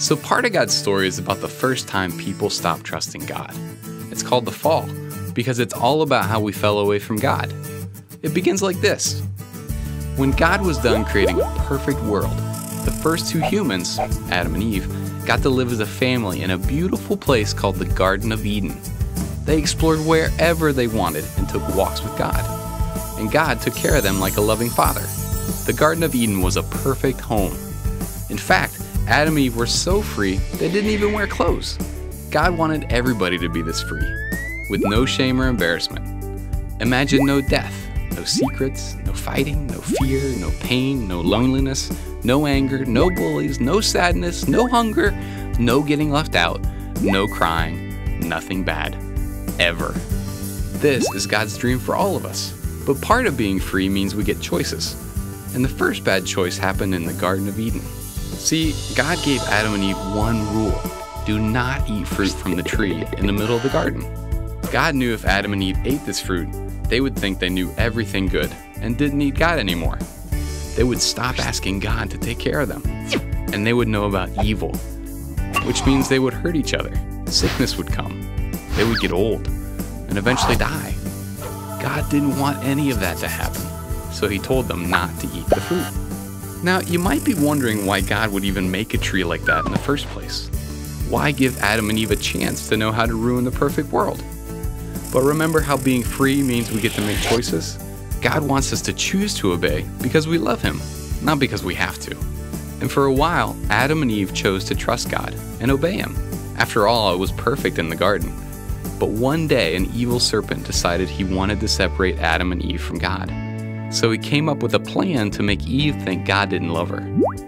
So part of God's story is about the first time people stopped trusting God. It's called the fall, because it's all about how we fell away from God. It begins like this. When God was done creating a perfect world, the first two humans, Adam and Eve, got to live as a family in a beautiful place called the Garden of Eden. They explored wherever they wanted and took walks with God. And God took care of them like a loving father. The Garden of Eden was a perfect home. In fact, Adam and Eve were so free they didn't even wear clothes. God wanted everybody to be this free, with no shame or embarrassment. Imagine no death, no secrets, no fighting, no fear, no pain, no loneliness, no anger, no bullies, no sadness, no hunger, no getting left out, no crying, nothing bad, ever. This is God's dream for all of us. But part of being free means we get choices. And the first bad choice happened in the Garden of Eden. See, God gave Adam and Eve one rule. Do not eat fruit from the tree in the middle of the garden. God knew if Adam and Eve ate this fruit, they would think they knew everything good and didn't need God anymore. They would stop asking God to take care of them. And they would know about evil, which means they would hurt each other. Sickness would come. They would get old and eventually die. God didn't want any of that to happen, so he told them not to eat the fruit. Now, you might be wondering why God would even make a tree like that in the first place. Why give Adam and Eve a chance to know how to ruin the perfect world? But remember how being free means we get to make choices? God wants us to choose to obey because we love him, not because we have to. And for a while, Adam and Eve chose to trust God and obey him. After all, it was perfect in the garden. But one day, an evil serpent decided he wanted to separate Adam and Eve from God. So he came up with a plan to make Eve think God didn't love her.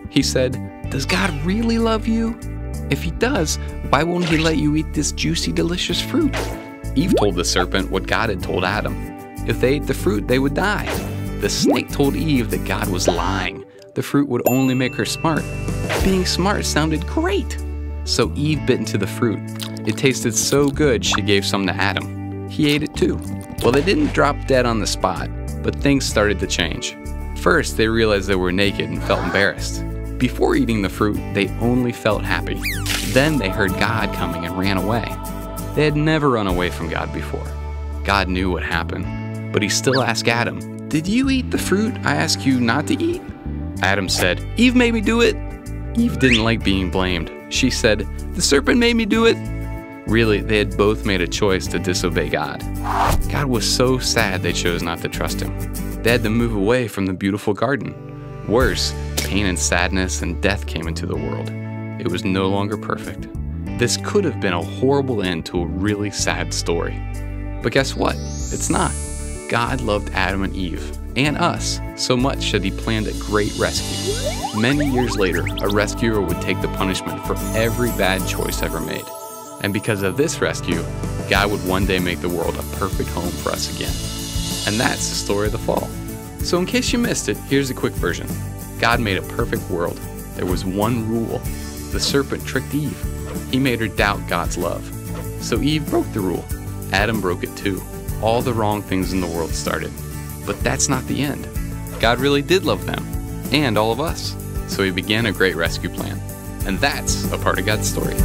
He said, "Does God really love you? If he does, why won't he let you eat this juicy, delicious fruit?" Eve told the serpent what God had told Adam. If they ate the fruit, they would die. The snake told Eve that God was lying. The fruit would only make her smart. Being smart sounded great. So Eve bit into the fruit. It tasted so good she gave some to Adam. He ate it too. Well, they didn't drop dead on the spot, but things started to change. First, they realized they were naked and felt embarrassed. Before eating the fruit, they only felt happy. Then they heard God coming and ran away. They had never run away from God before. God knew what happened, but he still asked Adam, "Did you eat the fruit I asked you not to eat?" Adam said, "Eve made me do it." Eve didn't like being blamed. She said, "The serpent made me do it." Really, they had both made a choice to disobey God. God was so sad they chose not to trust him. They had to move away from the beautiful garden. Worse, pain and sadness and death came into the world. It was no longer perfect. This could have been a horrible end to a really sad story. But guess what? It's not. God loved Adam and Eve, and us, so much that he planned a great rescue. Many years later, a rescuer would take the punishment for every bad choice ever made. And because of this rescue, God would one day make the world a perfect home for us again. And that's the story of the fall. So in case you missed it, here's a quick version. God made a perfect world. There was one rule. The serpent tricked Eve. He made her doubt God's love. So Eve broke the rule. Adam broke it too. All the wrong things in the world started. But that's not the end. God really did love them, and all of us. So he began a great rescue plan. And that's a part of God's story.